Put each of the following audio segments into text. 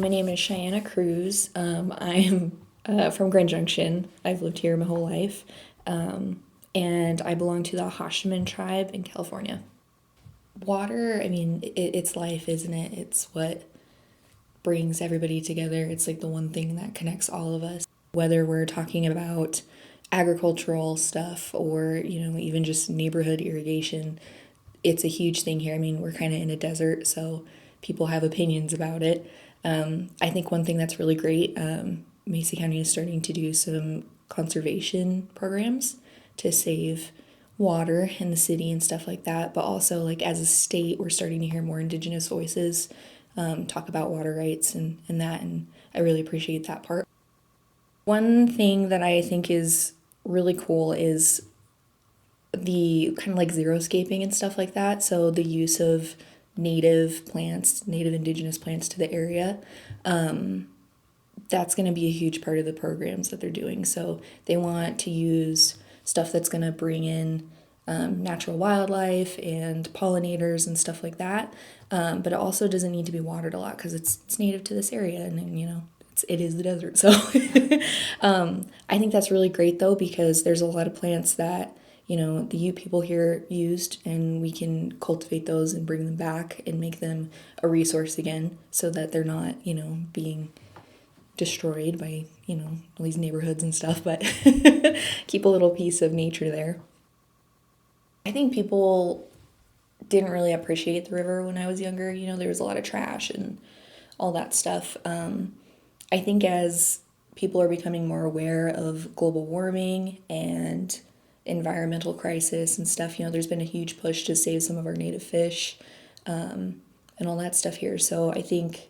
My name is Cheyanna Cruze. I'm from Grand Junction. I've lived here my whole life. And I belong to the Hashiman tribe in California. Water, I mean, it's life, isn't it? It's what brings everybody together. It's like the one thing that connects all of us. Whether we're talking about agricultural stuff or, even just neighborhood irrigation, it's a huge thing here. I mean, we're kind of in a desert, so people have opinions about it. I think one thing that's really great, Mesa County is starting to do some conservation programs to save water in the city and stuff like that. But also, like, as a state, we're starting to hear more Indigenous voices talk about water rights and that, and I really appreciate that part. One thing that I think is really cool is the kind of like xeriscaping and stuff like that. So the use of native plants, native indigenous plants to the area. That's going to be a huge part of the programs that they're doing. So they want to use stuff that's going to bring in natural wildlife and pollinators and stuff like that. But it also doesn't need to be watered a lot because it's native to this area, and it is the desert. So I think that's really great though, because there's a lot of plants that the Ute people here used, and we can cultivate those and bring them back and make them a resource again so that they're not, being destroyed by, all these neighborhoods and stuff, but keep a little piece of nature there. I think people didn't really appreciate the river when I was younger. There was a lot of trash and all that stuff. I think as people are becoming more aware of global warming and environmental crisis and stuff, there's been a huge push to save some of our native fish and all that stuff here. So I think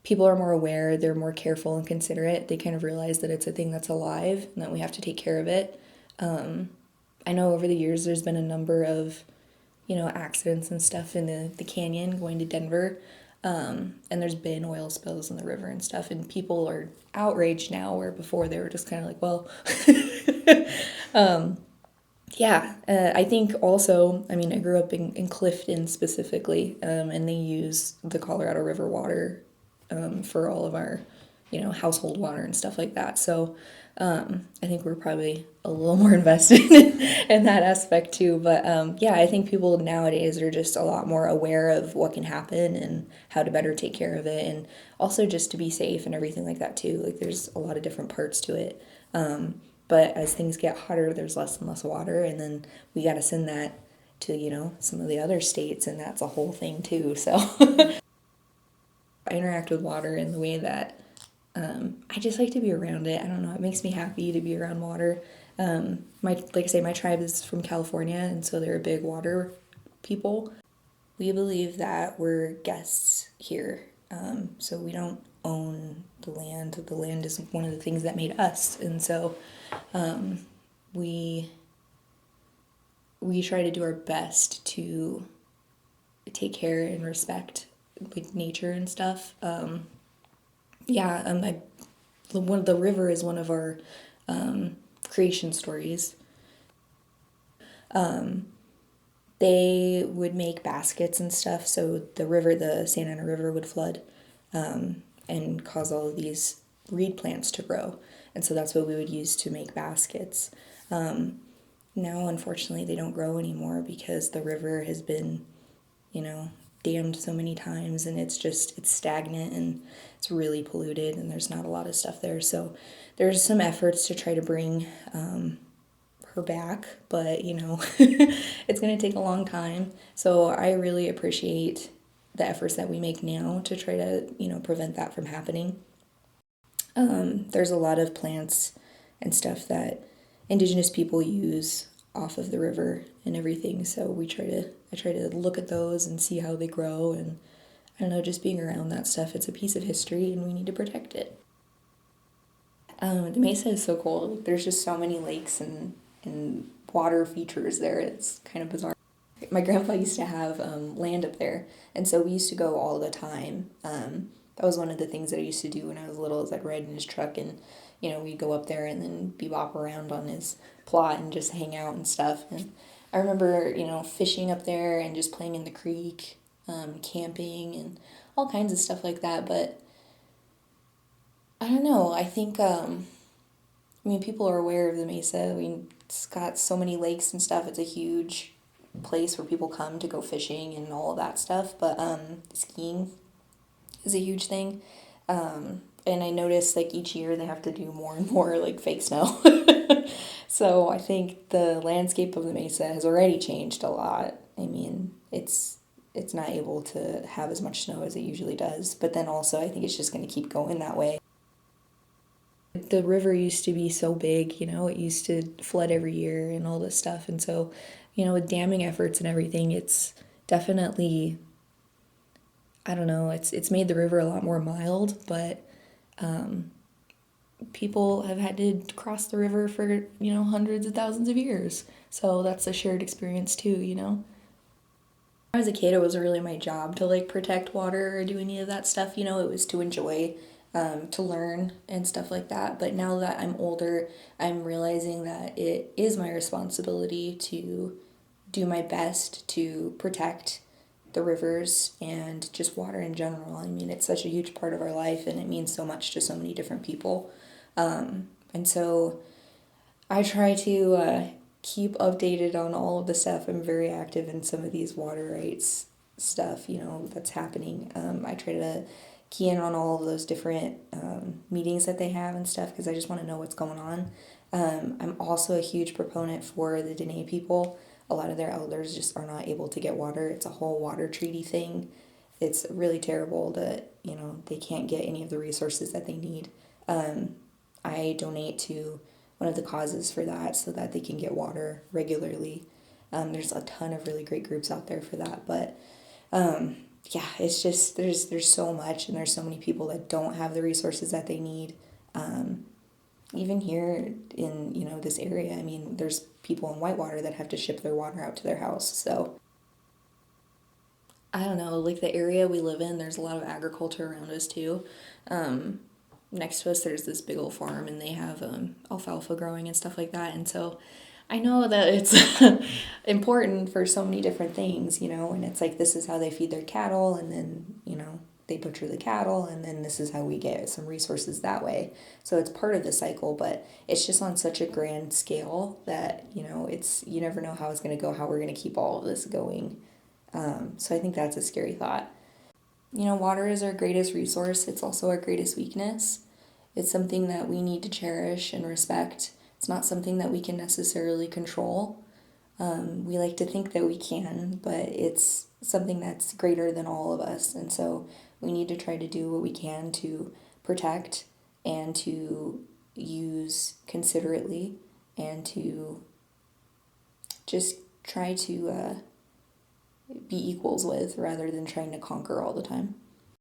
people are more aware, they're more careful and considerate. They kind of realize that it's a thing that's alive and that we have to take care of it. I know over the years there's been a number of, accidents and stuff in the canyon going to Denver. And there's been oil spills in the river and stuff, and people are outraged now, where before they were just kind of like, well, I think also, I mean, I grew up in Clifton specifically, and they use the Colorado River water for all of our, household water and stuff like that. So I think we're probably a little more invested in that aspect too. But I think people nowadays are just a lot more aware of what can happen and how to better take care of it, and also just to be safe and everything like that too. Like, there's a lot of different parts to it. But as things get hotter, there's less and less water, and then we got to send that to, some of the other states, and that's a whole thing too. So I interact with water in the way that I just like to be around it. I don't know, it makes me happy to be around water. Like I say, my tribe is from California, and so they're a big water people. We believe that we're guests here, so we don't own the land. The land is one of the things that made us, and so we try to do our best to take care and respect like nature and stuff. The river is one of our creation stories. They would make baskets and stuff, so the Santa Ana River would flood and cause all of these reed plants to grow, and so that's what we would use to make baskets. Now, unfortunately, they don't grow anymore because the river has been, dammed so many times, and it's stagnant and it's really polluted, and there's not a lot of stuff there. So there's some efforts to try to bring her back, but it's going to take a long time. So I really appreciate the efforts that we make now to try to prevent that from happening. There's a lot of plants and stuff that Indigenous people use off of the river and everything, so I try to look at those and see how they grow, and I don't know, just being around that stuff, it's a piece of history and we need to protect it. The Mesa is so cool. There's just so many lakes and water features there. It's kind of bizarre. My grandpa used to have land up there, and so we used to go all the time. That was one of the things that I used to do when I was little, is I'd ride in his truck, and we'd go up there and then bebop around on his plot and just hang out and stuff. And I remember, fishing up there and just playing in the creek, camping and all kinds of stuff like that. But I don't know. I think, I mean, people are aware of the Mesa. I mean, it's got so many lakes and stuff. It's a huge place where people come to go fishing and all of that stuff. But skiing is a huge thing. And I notice like each year they have to do more and more like fake snow. So I think the landscape of the Mesa has already changed a lot. I mean, it's not able to have as much snow as it usually does. But then also I think it's just going to keep going that way. The river used to be so big, it used to flood every year and all this stuff. And so, with damming efforts and everything, it's definitely, I don't know, it's made the river a lot more mild, but people have had to cross the river for, hundreds of thousands of years. So that's a shared experience too. When I was a kid, it wasn't really my job to like protect water or do any of that stuff. It was to enjoy, to learn and stuff like that. But now that I'm older, I'm realizing that it is my responsibility to do my best to protect the rivers and just water in general. I mean, it's such a huge part of our life and it means so much to so many different people. And so I try to keep updated on all of the stuff. I'm very active in some of these water rights stuff, that's happening. I try to key in on all of those different meetings that they have and stuff because I just want to know what's going on. I'm also a huge proponent for the Dene people. A lot of their elders just are not able to get water. It's a whole water treaty thing. It's really terrible that, they can't get any of the resources that they need. I donate to one of the causes for that so that they can get water regularly. There's a ton of really great groups out there for that, but yeah, it's just there's so much and there's so many people that don't have the resources that they need. Even here in this area, I mean, there's people in Whitewater that have to ship their water out to their house. So I don't know, like the area we live in, there's a lot of agriculture around us too. Next to us there's this big old farm and they have alfalfa growing and stuff like that, and so I know that it's important for so many different things, and it's like this is how they feed their cattle, and then they butcher the cattle, and then this is how we get some resources that way. So it's part of the cycle, but it's just on such a grand scale that it's you never know how it's going to go, how we're going to keep all of this going. So I think that's a scary thought. Water is our greatest resource. It's also our greatest weakness. It's something that we need to cherish and respect. It's not something that we can necessarily control. We like to think that we can, but it's something that's greater than all of us. And so we need to try to do what we can to protect and to use considerately and to just try to be equals with rather than trying to conquer all the time.